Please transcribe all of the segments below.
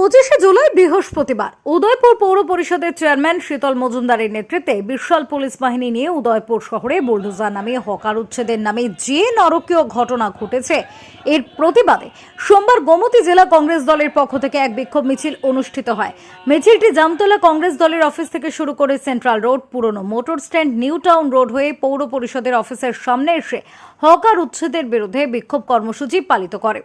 25শে জুলাই বৃহস্পতিবার উদয়পুর পৌর পরিষদের চেয়ারম্যান শীতল মজুমদারের নেতৃত্বে বিশাল পুলিশ বাহিনী নিয়ে উদয়পুর শহরে বুলডোজার নামিয়ে হকার উচ্ছেদের নামে যে নরকীয় ঘটনা ঘটেছে এর প্রতিবাদে সোমবার গোমতী জেলা কংগ্রেস দলের পক্ষ থেকে এক বিক্ষোভ মিছিল অনুষ্ঠিত হয়। মিছিলটি জামতলা কংগ্রেস দলের অফিস থেকে শুরু করে সেন্ট্রাল রোড, পুরনো motor stand, new town road হয়ে পৌর পরিষদের অফিসের সামনে এসে হকার উচ্ছেদের বিরুদ্ধে বিক্ষোভ কর্মসূচি পালিত করে।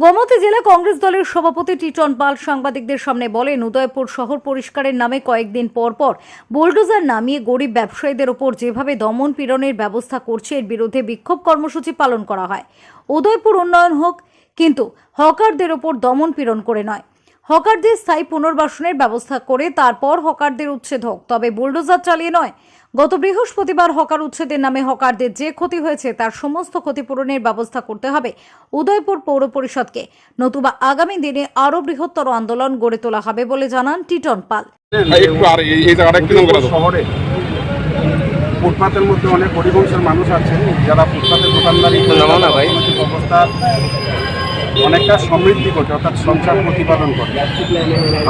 গোমতী জেলা কংগ্রেস দলের সভাপতি টিটন পাল সাংবাদিকদের সামনে বলেন, উদয়পুর শহর পরিষ্কারের নামে কয়েকদিন পর পর বুলডোজার নামিয়ে গরিব ব্যবসায়ীদের ওপর যেভাবে দমন পীড়নের ব্যবস্থা করছে এর বিরুদ্ধে বিক্ষোভ কর্মসূচি পালন করা হয়। উদয়পুর উন্নয়ন হোক, কিন্তু হকারদের ওপর দমন পীড়ন করে নয়। হকারদের স্থায়ী পুনর্বাসনের ব্যবস্থা করে তারপর হকারদের উচ্ছেদ হোক, তবে বুলডোজার চালিয়ে নয়। গত বৃহস্পতিবার হকার উচ্ছেদের নামে হকারদের যে ক্ষতি হয়েছে তার সমস্ত ক্ষতিপূরণের ব্যবস্থা করতে হবে উদয়পুর পৌর পরিষদকে, নতুবা আগামী দিনে আরো বৃহত্তর আন্দোলন গড়ে তোলা হবে বলে জানান টিটন পাল। শহরে ফুটপাতের মধ্যে অনেক গরিব অংশের মানুষ আছেন যারা ফুটপাতের দোকানদারি অবস্থা অনেকটা সমৃদ্ধি করছে, অর্থাৎ সংসার প্রতিপাদন করে।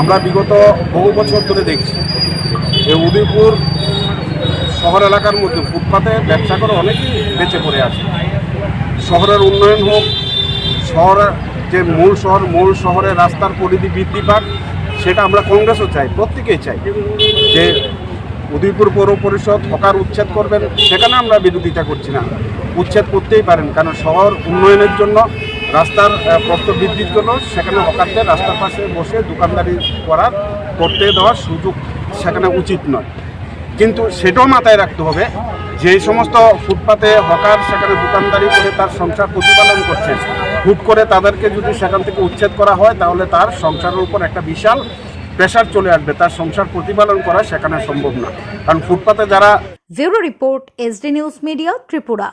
আমরা বিগত বহু বছর ধরে দেখছি যে উদয়পুর শহর এলাকার মধ্যে ফুটপাতে ব্যবসা করে অনেকেই বেঁচে পড়ে আছে। শহরের উন্নয়ন হোক, শহরের যে মূল শহরের রাস্তার পরিধি বৃদ্ধি পাক, সেটা আমরা কংগ্রেসও চাই, প্রত্যেকেই চাই যে উদয়পুর পৌর পরিষদ হকার উচ্ছেদ করবেন, সেখানে আমরা বিরোধিতা করছি না। উচ্ছেদ করতেই পারেন, কারণ শহর উন্নয়নের জন্য, রাস্তার প্রস্থ বৃদ্ধির জন্য সেখানে হকারদের রাস্তার পাশে বসে দোকানদারি করতে দেওয়ার সুযোগ সেখানে উচিত নয়। কিন্তু সেটাও মাথায় রাখতে হবে, যে সমস্ত ফুটপাতে হকার সেখানে দোকানদারি করে তার সংসার প্রতিপালন করছে, হুট করে তাদেরকে যদি সেখান থেকে উচ্ছেদ করা হয় তাহলে তার সংসারের উপর একটা বিশাল প্রেশার চলে আসবে, তার সংসার প্রতিপালন করা সেখানে সম্ভব না। কারণ ফুটপাতে যারা। Bureau report, SD news media, Tripura.